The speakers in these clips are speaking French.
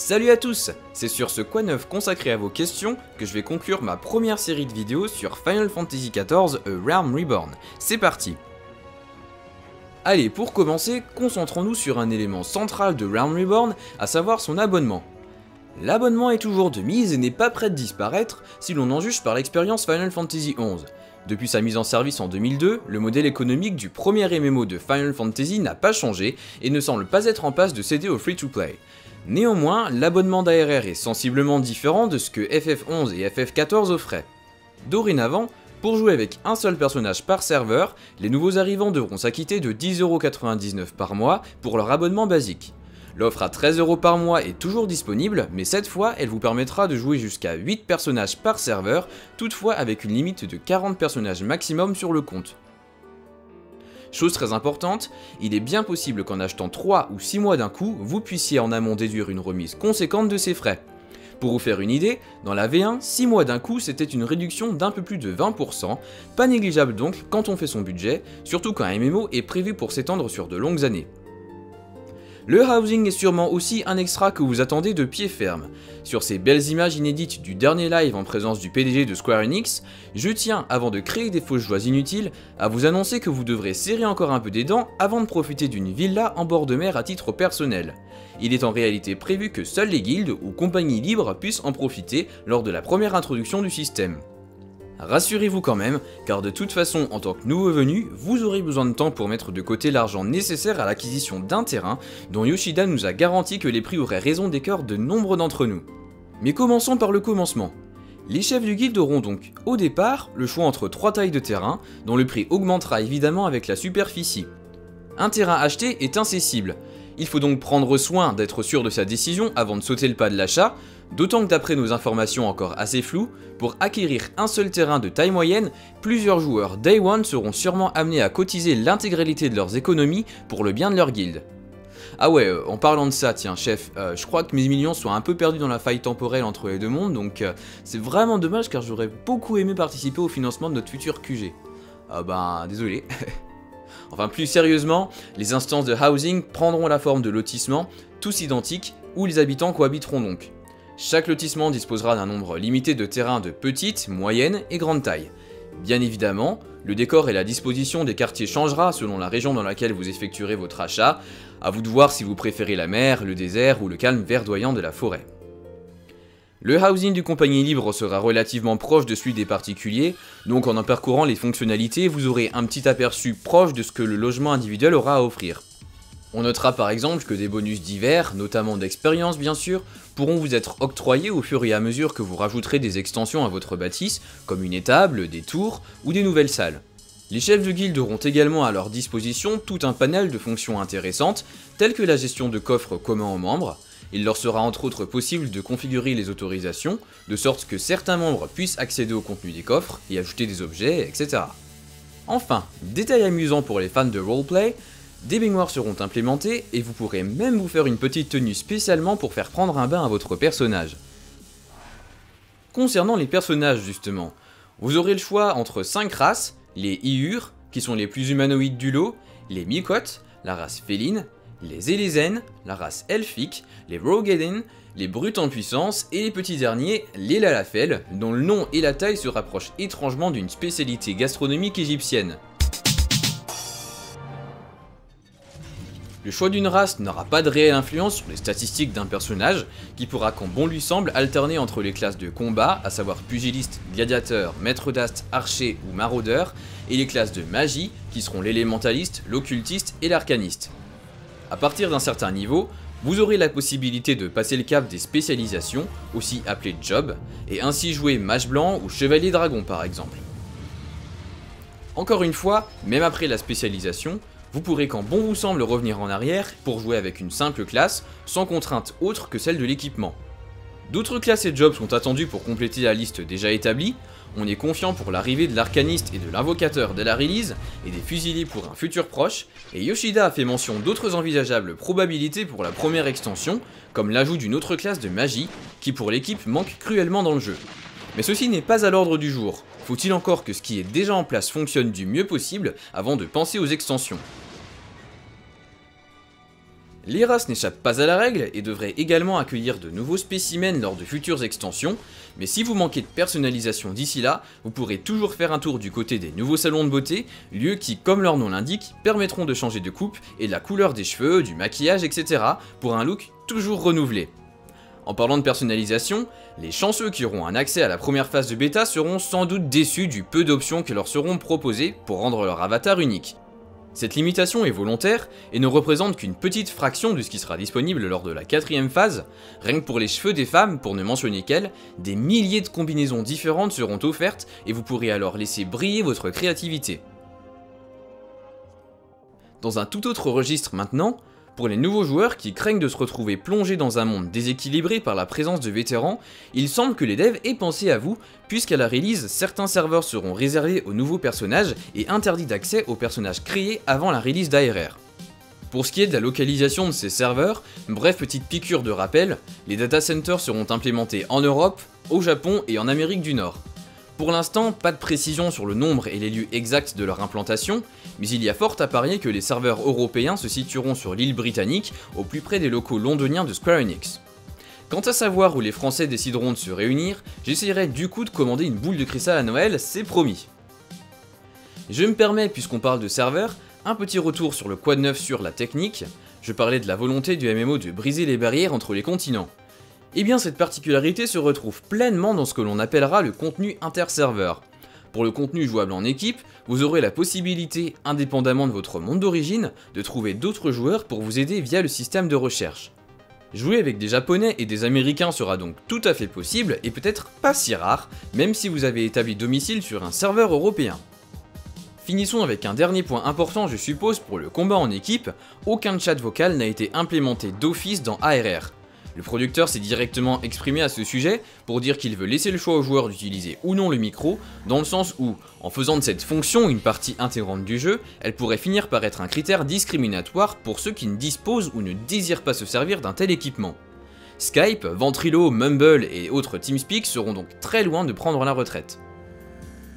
Salut à tous, c'est sur ce Quoi Neuf consacré à vos questions que je vais conclure ma première série de vidéos sur Final Fantasy XIV A Realm Reborn. C'est parti. Allez, pour commencer, concentrons-nous sur un élément central de Realm Reborn, à savoir son abonnement. L'abonnement est toujours de mise et n'est pas prêt de disparaître si l'on en juge par l'expérience Final Fantasy XI. Depuis sa mise en service en 2002, le modèle économique du premier MMO de Final Fantasy n'a pas changé et ne semble pas être en passe de céder au free-to-play. Néanmoins, l'abonnement d'ARR est sensiblement différent de ce que FF11 et FF14 offraient. Dorénavant, pour jouer avec un seul personnage par serveur, les nouveaux arrivants devront s'acquitter de 10,99€ par mois pour leur abonnement basique. L'offre à 13€ par mois est toujours disponible, mais cette fois elle vous permettra de jouer jusqu'à 8 personnages par serveur, toutefois avec une limite de 40 personnages maximum sur le compte. Chose très importante, il est bien possible qu'en achetant 3 ou 6 mois d'un coup, vous puissiez en amont déduire une remise conséquente de ces frais. Pour vous faire une idée, dans la V1, 6 mois d'un coup c'était une réduction d'un peu plus de 20%, pas négligeable donc quand on fait son budget, surtout quand un MMO est prévu pour s'étendre sur de longues années. Le housing est sûrement aussi un extra que vous attendez de pied ferme. Sur ces belles images inédites du dernier live en présence du PDG de Square Enix, je tiens, avant de créer des fausses joies inutiles, à vous annoncer que vous devrez serrer encore un peu des dents avant de profiter d'une villa en bord de mer à titre personnel. Il est en réalité prévu que seules les guildes ou compagnies libres puissent en profiter lors de la première introduction du système. Rassurez-vous quand même, car de toute façon, en tant que nouveau venu, vous aurez besoin de temps pour mettre de côté l'argent nécessaire à l'acquisition d'un terrain, dont Yoshida nous a garanti que les prix auraient raison des cœurs de nombre d'entre nous. Mais commençons par le commencement. Les chefs du guild auront donc, au départ, le choix entre 3 tailles de terrain, dont le prix augmentera évidemment avec la superficie. Un terrain acheté est incessible. Il faut donc prendre soin d'être sûr de sa décision avant de sauter le pas de l'achat, d'autant que d'après nos informations encore assez floues, pour acquérir un seul terrain de taille moyenne, plusieurs joueurs Day One seront sûrement amenés à cotiser l'intégralité de leurs économies pour le bien de leur guilde. Ah ouais, en parlant de ça, tiens chef, je crois que mes millions sont un peu perdus dans la faille temporelle entre les deux mondes, donc c'est vraiment dommage car j'aurais beaucoup aimé participer au financement de notre futur QG. Ah ben, désolé. Enfin plus sérieusement, les instances de housing prendront la forme de lotissements, tous identiques, où les habitants cohabiteront donc. Chaque lotissement disposera d'un nombre limité de terrains de petite, moyenne et grande taille. Bien évidemment, le décor et la disposition des quartiers changera selon la région dans laquelle vous effectuerez votre achat, à vous de voir si vous préférez la mer, le désert ou le calme verdoyant de la forêt. Le housing du compagnie libre sera relativement proche de celui des particuliers, donc en parcourant les fonctionnalités, vous aurez un petit aperçu proche de ce que le logement individuel aura à offrir. On notera par exemple que des bonus divers, notamment d'expérience bien sûr, pourront vous être octroyés au fur et à mesure que vous rajouterez des extensions à votre bâtisse, comme une étable, des tours ou des nouvelles salles. Les chefs de guilde auront également à leur disposition tout un panel de fonctions intéressantes, telles que la gestion de coffres communs aux membres. Il leur sera entre autres possible de configurer les autorisations, de sorte que certains membres puissent accéder au contenu des coffres et ajouter des objets, etc. Enfin, détail amusant pour les fans de roleplay, des baignoires seront implémentées et vous pourrez même vous faire une petite tenue spécialement pour faire prendre un bain à votre personnage. Concernant les personnages justement, vous aurez le choix entre 5 races, les Ihur, qui sont les plus humanoïdes du lot, les Miqo't, la race féline, les Elezen, la race elfique, les Roegadyn, les brutes en puissance, et les petits derniers, les Lalafell, dont le nom et la taille se rapprochent étrangement d'une spécialité gastronomique égyptienne. Le choix d'une race n'aura pas de réelle influence sur les statistiques d'un personnage, qui pourra quand bon lui semble alterner entre les classes de combat, à savoir pugiliste, gladiateur, maître d'ast, archer ou maraudeur, et les classes de magie, qui seront l'élémentaliste, l'occultiste et l'arcaniste. A partir d'un certain niveau, vous aurez la possibilité de passer le cap des spécialisations, aussi appelées job, et ainsi jouer mage blanc ou chevalier dragon par exemple. Encore une fois, même après la spécialisation, vous pourrez quand bon vous semble revenir en arrière pour jouer avec une simple classe, sans contrainte autre que celle de l'équipement. D'autres classes et jobs sont attendus pour compléter la liste déjà établie. On est confiant pour l'arrivée de l'arcaniste et de l'invocateur dès la release, et des fusiliers pour un futur proche, et Yoshida a fait mention d'autres envisageables probabilités pour la première extension, comme l'ajout d'une autre classe de magie, qui pour l'équipe manque cruellement dans le jeu. Mais ceci n'est pas à l'ordre du jour, faut-il encore que ce qui est déjà en place fonctionne du mieux possible avant de penser aux extensions. Les races n'échappent pas à la règle et devraient également accueillir de nouveaux spécimens lors de futures extensions, mais si vous manquez de personnalisation d'ici là, vous pourrez toujours faire un tour du côté des nouveaux salons de beauté, lieux qui, comme leur nom l'indique, permettront de changer de coupe et de la couleur des cheveux, du maquillage, etc. pour un look toujours renouvelé. En parlant de personnalisation, les chanceux qui auront un accès à la première phase de bêta seront sans doute déçus du peu d'options qui leur seront proposées pour rendre leur avatar unique. Cette limitation est volontaire et ne représente qu'une petite fraction de ce qui sera disponible lors de la 4ème phase. Rien que pour les cheveux des femmes, pour ne mentionner qu'elles, des milliers de combinaisons différentes seront offertes et vous pourrez alors laisser briller votre créativité. Dans un tout autre registre maintenant, pour les nouveaux joueurs qui craignent de se retrouver plongés dans un monde déséquilibré par la présence de vétérans, il semble que les devs aient pensé à vous, puisqu'à la release, certains serveurs seront réservés aux nouveaux personnages et interdits d'accès aux personnages créés avant la release d'ARR. Pour ce qui est de la localisation de ces serveurs, bref petite piqûre de rappel, les data centers seront implémentés en Europe, au Japon et en Amérique du Nord. Pour l'instant, pas de précision sur le nombre et les lieux exacts de leur implantation, mais il y a fort à parier que les serveurs européens se situeront sur l'île britannique, au plus près des locaux londoniens de Square Enix. Quant à savoir où les Français décideront de se réunir, j'essaierai du coup de commander une boule de cristal à Noël, c'est promis. Je me permets, puisqu'on parle de serveurs, un petit retour sur le quad 9 sur la technique. Je parlais de la volonté du MMO de briser les barrières entre les continents. Eh bien cette particularité se retrouve pleinement dans ce que l'on appellera le contenu inter-serveur. Pour le contenu jouable en équipe, vous aurez la possibilité, indépendamment de votre monde d'origine, de trouver d'autres joueurs pour vous aider via le système de recherche. Jouer avec des japonais et des américains sera donc tout à fait possible et peut-être pas si rare, même si vous avez établi domicile sur un serveur européen. Finissons avec un dernier point important je suppose pour le combat en équipe, aucun chat vocal n'a été implémenté d'office dans ARR. Le producteur s'est directement exprimé à ce sujet pour dire qu'il veut laisser le choix aux joueurs d'utiliser ou non le micro, dans le sens où, en faisant de cette fonction une partie intégrante du jeu, elle pourrait finir par être un critère discriminatoire pour ceux qui ne disposent ou ne désirent pas se servir d'un tel équipement. Skype, Ventrilo, Mumble et autres TeamSpeak seront donc très loin de prendre la retraite.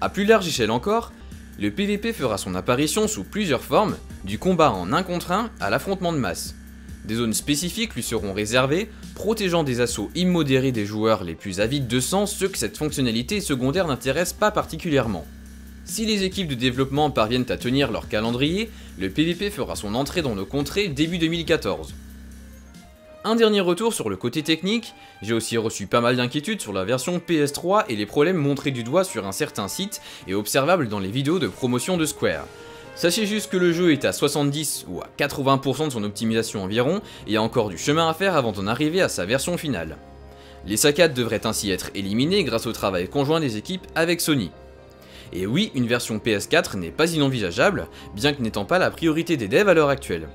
À plus large échelle encore, le PvP fera son apparition sous plusieurs formes, du combat en 1 contre 1 à l'affrontement de masse. Des zones spécifiques lui seront réservées, protégeant des assauts immodérés des joueurs les plus avides de sang, ceux que cette fonctionnalité secondaire n'intéresse pas particulièrement. Si les équipes de développement parviennent à tenir leur calendrier, le PvP fera son entrée dans nos contrées début 2014. Un dernier retour sur le côté technique, j'ai aussi reçu pas mal d'inquiétudes sur la version PS3 et les problèmes montrés du doigt sur un certain site et observables dans les vidéos de promotion de Square. Sachez juste que le jeu est à 70 ou à 80% de son optimisation environ, et il y a encore du chemin à faire avant d'en arriver à sa version finale. Les saccades devraient ainsi être éliminées grâce au travail conjoint des équipes avec Sony. Et oui, une version PS4 n'est pas inenvisageable, bien que n'étant pas la priorité des devs à l'heure actuelle.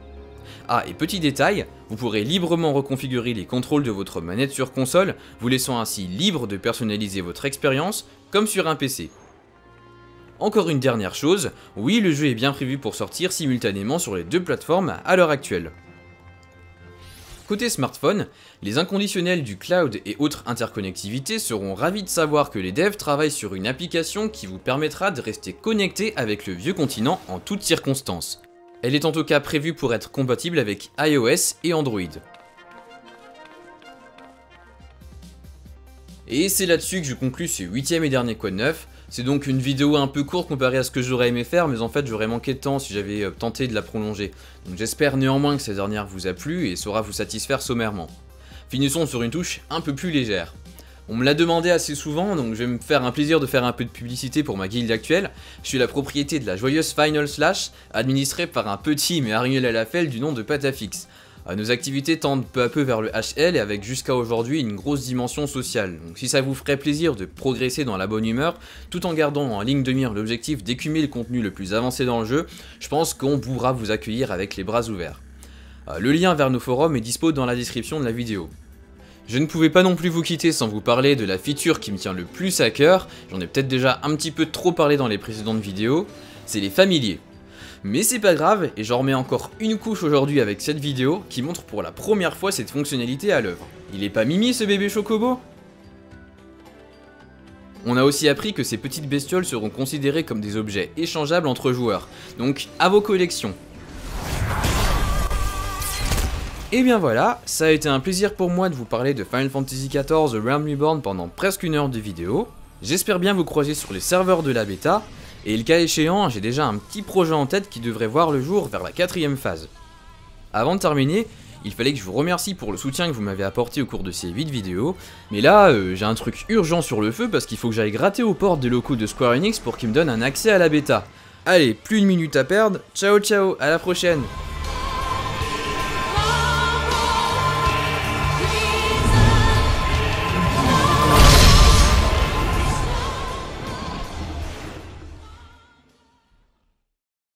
Ah, et petit détail, vous pourrez librement reconfigurer les contrôles de votre manette sur console, vous laissant ainsi libre de personnaliser votre expérience, comme sur un PC. Encore une dernière chose, oui le jeu est bien prévu pour sortir simultanément sur les deux plateformes à l'heure actuelle. Côté smartphone, les inconditionnels du cloud et autres interconnectivités seront ravis de savoir que les devs travaillent sur une application qui vous permettra de rester connecté avec le vieux continent en toutes circonstances. Elle est en tout cas prévue pour être compatible avec iOS et Android. Et c'est là-dessus que je conclus ce 8ème et dernier quad 9. C'est donc une vidéo un peu courte comparée à ce que j'aurais aimé faire, mais en fait j'aurais manqué de temps si j'avais tenté de la prolonger. Donc j'espère néanmoins que cette dernière vous a plu et saura vous satisfaire sommairement. Finissons sur une touche un peu plus légère. On me l'a demandé assez souvent, donc je vais me faire un plaisir de faire un peu de publicité pour ma guilde actuelle. Je suis la propriété de la joyeuse Final Slash, administrée par un petit mais Ariel à la felle du nom de Patafix. Nos activités tendent peu à peu vers le HL et avec jusqu'à aujourd'hui une grosse dimension sociale. Donc si ça vous ferait plaisir de progresser dans la bonne humeur, tout en gardant en ligne de mire l'objectif d'écumer le contenu le plus avancé dans le jeu, je pense qu'on pourra vous accueillir avec les bras ouverts. Le lien vers nos forums est dispo dans la description de la vidéo. Je ne pouvais pas non plus vous quitter sans vous parler de la feature qui me tient le plus à cœur, j'en ai peut-être déjà un petit peu trop parlé dans les précédentes vidéos, c'est les familiers. Mais c'est pas grave, et j'en remets encore une couche aujourd'hui avec cette vidéo qui montre pour la première fois cette fonctionnalité à l'œuvre. Il est pas mimi ce bébé chocobo? On a aussi appris que ces petites bestioles seront considérées comme des objets échangeables entre joueurs, donc à vos collections. Et bien voilà, ça a été un plaisir pour moi de vous parler de Final Fantasy XIV The Realm Reborn pendant presque une heure de vidéo. J'espère bien vous croiser sur les serveurs de la bêta, et le cas échéant, j'ai déjà un petit projet en tête qui devrait voir le jour vers la 4ème phase. Avant de terminer, il fallait que je vous remercie pour le soutien que vous m'avez apporté au cours de ces 8 vidéos, mais là, j'ai un truc urgent sur le feu parce qu'il faut que j'aille gratter aux portes des locaux de Square Enix pour qu'ils me donnent un accès à la bêta. Allez, plus une minute à perdre, ciao ciao, à la prochaine!